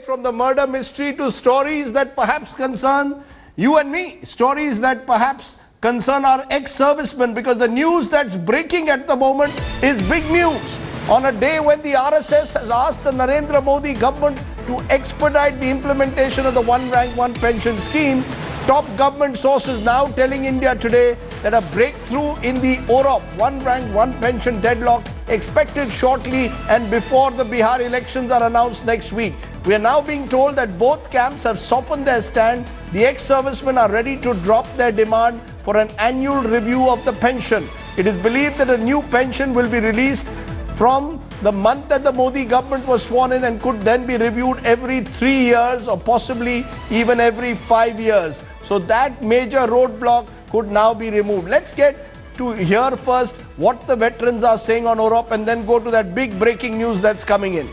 from the murder mystery to stories that perhaps concern you and me, stories that perhaps concern our ex-servicemen, because the news that's breaking at the moment is big news. On a day when the RSS has asked the Narendra Modi government to expedite the implementation of the One Rank One pension scheme, top government sources now telling India Today that a breakthrough in the OROP, One Rank One pension deadlock, expected shortly and before the Bihar elections are announced next week. We are now being told that both camps have softened their stand. The ex-servicemen are ready to drop their demand for an annual review of the pension. It is believed that a new pension will be released from the month that the Modi government was sworn in and could then be reviewed every 3 years or possibly even every 5 years. So that major roadblock could now be removed. Let's get to hear first what the veterans are saying on OROP and then go to that big breaking news that's coming in.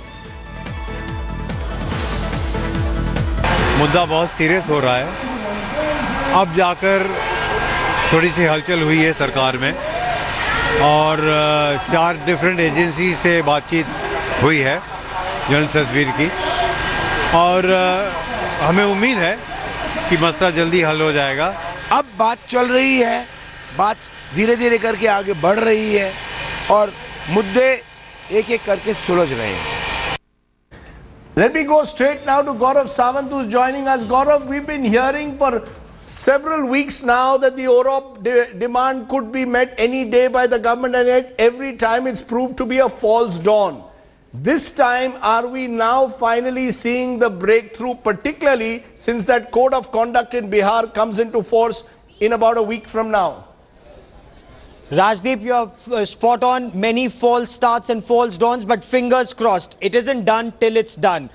मुद्दा बहुत serious हो रहा है। अब जाकर थोड़ी सी हलचल हुई है सरकार में और 4 डिफरेंट एजेंसी से बातचीत हुई है जनरल सचिव की और हमें उम्मीद है कि मसला जल्दी हल हो जाएगा। अब बात चल रही है, बात धीरे धीरे करके आगे बढ़ रही है और मुद्दे एक एक करके सुलझ रहे हैं। Let me go straight now to Gaurav Sawant, who's joining us. Gaurav, we've been hearing for several weeks now that the OROP demand could be met any day by the government, and yet every time it's proved to be a false dawn. This time, are we now finally seeing the breakthrough, particularly since that code of conduct in Bihar comes into force in about a week from now? Rajdeep, you're spot on. Many false starts and false dawns, but fingers crossed. It isn't done till it's done.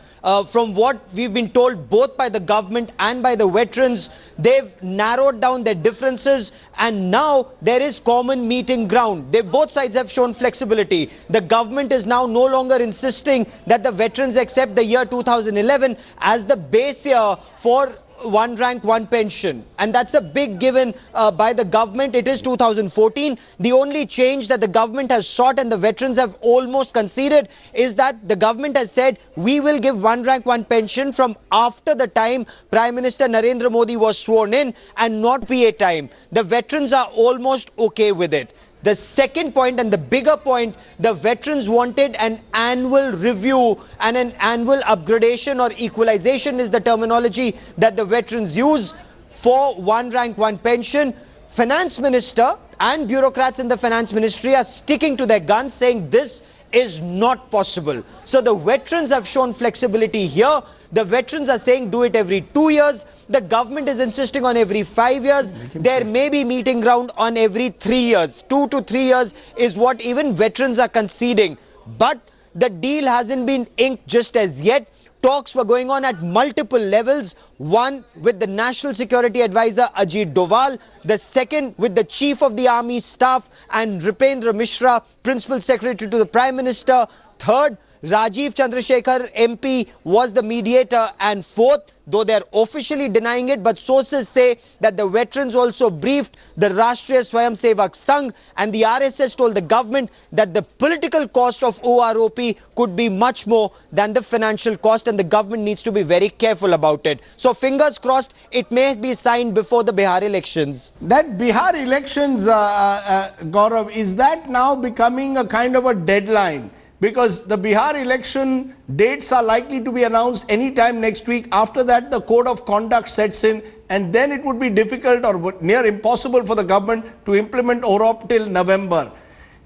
From what we've been told both by the government and by the veterans, they've narrowed down their differences and now there is common meeting ground. Both sides have shown flexibility. The government is now no longer insisting that the veterans accept the year 2011 as the base year for one rank, one pension, and that's a big given by the government. It is 2014. The only change that the government has sought and the veterans have almost conceded is that the government has said we will give one rank, one pension from after the time Prime Minister Narendra Modi was sworn in and not PA time. The veterans are almost okay with it. The second point and the bigger point, the veterans wanted an annual review and an annual upgradation or equalization is the terminology that the veterans use for one rank, one pension. Finance Minister and bureaucrats in the Finance Ministry are sticking to their guns, saying this is not possible. So the veterans have shown flexibility here. The veterans are saying do it every 2 years. The government is insisting on every 5 years. There may be meeting ground on every 3 years. 2 to 3 years is what even veterans are conceding. But the deal hasn't been inked just as yet. Talks were going on at multiple levels. One with the National Security Advisor Ajit Doval, the second with the Chief of the Army Staff and Ripendra Mishra, Principal Secretary to the Prime Minister. Third, Rajiv Chandrasekhar MP was the mediator, and fourth, though they are officially denying it, but sources say that the veterans also briefed the Rashtriya Swayamsevak Sangh, and the RSS told the government that the political cost of OROP could be much more than the financial cost, and the government needs to be very careful about it. So fingers crossed, it may be signed before the Bihar elections. That Bihar elections, Gaurav, is that now becoming a kind of a deadline? Because the Bihar election dates are likely to be announced anytime next week. After that, the code of conduct sets in, and then it would be difficult or near impossible for the government to implement OROP till November.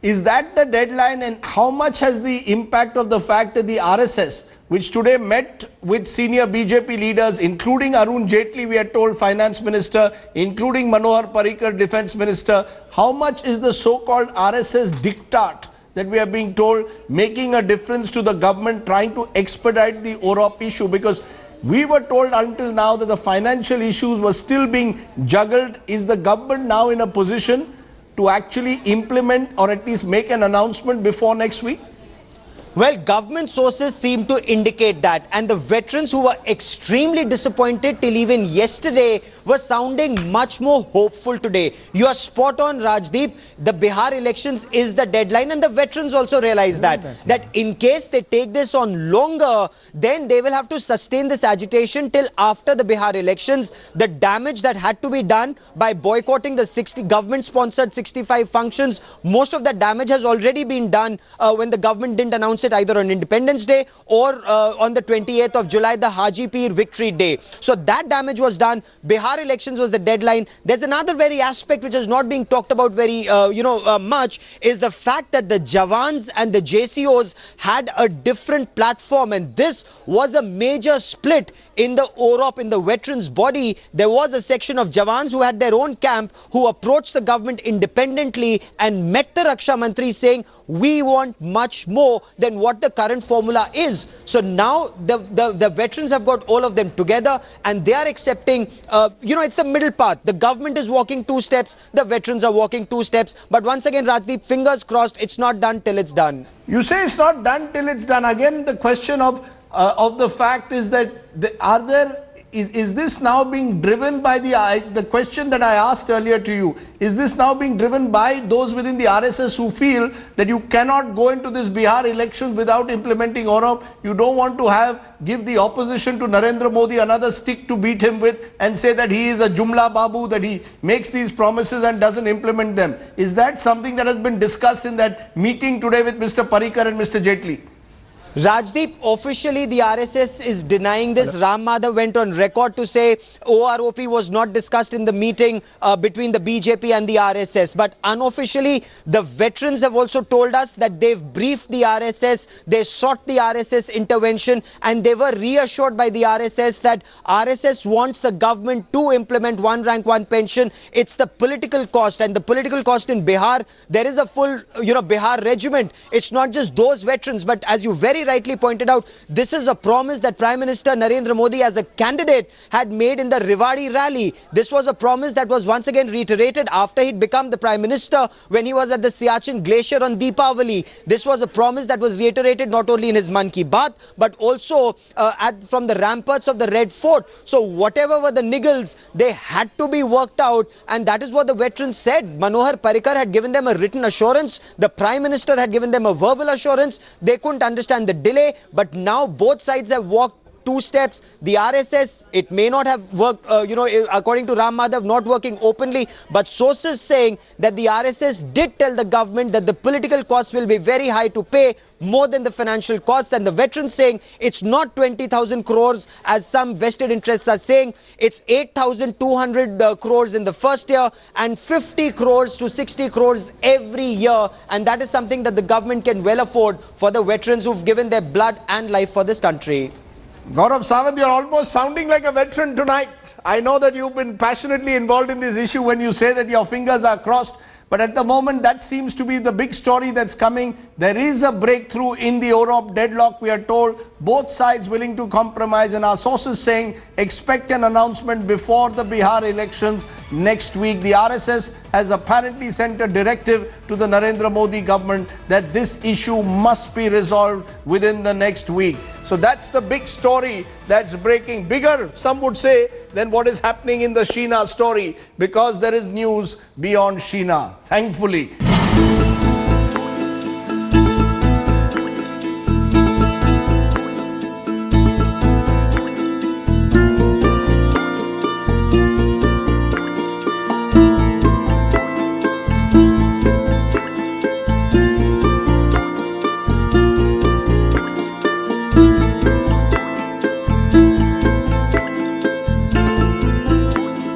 Is that the deadline, and how much has the impact of the fact that the RSS, which today met with senior BJP leaders, including Arun Jaitley, we are told, Finance Minister, including Manohar Parrikar, Defence Minister, how much is the so-called RSS diktat that we are being told making a difference to the government trying to expedite the OROP issue? Because we were told until now that the financial issues were still being juggled. Is the government now in a position to actually implement or at least make an announcement before next week? Well, government sources seem to indicate that, and the veterans who were extremely disappointed till even yesterday were sounding much more hopeful today. You are spot on, Rajdeep. The Bihar elections is the deadline, and the veterans also realize that in case they take this on longer, then they will have to sustain this agitation till after the Bihar elections. The damage that had to be done by boycotting the 60 government-sponsored 65 functions, most of that damage has already been done when the government didn't announce it either on Independence Day or on the 28th of July, the Haji Pir Victory Day. So that damage was done. Bihar elections was the deadline. There's another very aspect which is not being talked about very, much, is the fact that the Jawans and the JCOs had a different platform, and this was a major split in the OROP, in the veterans body. There was a section of Jawans who had their own camp, who approached the government independently and met the Raksha Mantri saying, we want much more than what the current formula is. So now the veterans have got all of them together, and they are accepting, it's the middle path. The government is walking 2 steps, the veterans are walking 2 steps. But once again, Rajdeep, fingers crossed, it's not done till it's done. You say it's not done till it's done. Again, the question of the fact is that is this now being driven by the question that I asked earlier to you, is this now being driven by those within the RSS who feel that you cannot go into this Bihar elections without implementing OROP? You don't want to give the opposition to Narendra Modi another stick to beat him with and say that he is a Jumla Babu, that he makes these promises and doesn't implement them. Is that something that has been discussed in that meeting today with Mr. Parrikar and Mr. Jaitley? Rajdeep, officially the RSS is denying this. Ram Madhav went on record to say OROP was not discussed in the meeting between the BJP and the RSS. But unofficially, the veterans have also told us that they've briefed the RSS, they sought the RSS intervention, and they were reassured by the RSS that RSS wants the government to implement one rank, one pension. It's the political cost, and the political cost in Bihar, there is a full, Bihar regiment. It's not just those veterans, but as you very rightly pointed out, this is a promise that Prime Minister Narendra Modi as a candidate had made in the Rewari rally. This was a promise that was once again reiterated after he'd become the Prime Minister when he was at the Siachen Glacier on Deepavali. This was a promise that was reiterated not only in his Man Ki Baat, but also from the ramparts of the Red Fort. So whatever were the niggles, they had to be worked out, and that is what the veterans said. Manohar Parrikar had given them a written assurance. The Prime Minister had given them a verbal assurance. They couldn't understand the delay, but now both sides have walked 2 steps. The RSS, it may not have worked, according to Ram Madhav, not working openly, but sources saying that the RSS did tell the government that the political costs will be very high to pay, more than the financial costs, and the veterans saying it's not 20,000 crores as some vested interests are saying. It's 8,200 crores in the first year and 50 crores to 60 crores every year, and that is something that the government can well afford for the veterans who've given their blood and life for this country. Gaurav Sawant, you're almost sounding like a veteran tonight. I know that you've been passionately involved in this issue when you say that your fingers are crossed. But at the moment, that seems to be the big story that's coming. There is a breakthrough in the OROP deadlock, we are told. Both sides willing to compromise, and our sources saying expect an announcement before the Bihar elections next week. The RSS has apparently sent a directive to the Narendra Modi government that this issue must be resolved within the next week. So that's the big story that's breaking. Bigger, some would say, than what is happening in the Sheena story, because there is news beyond Sheena, thankfully.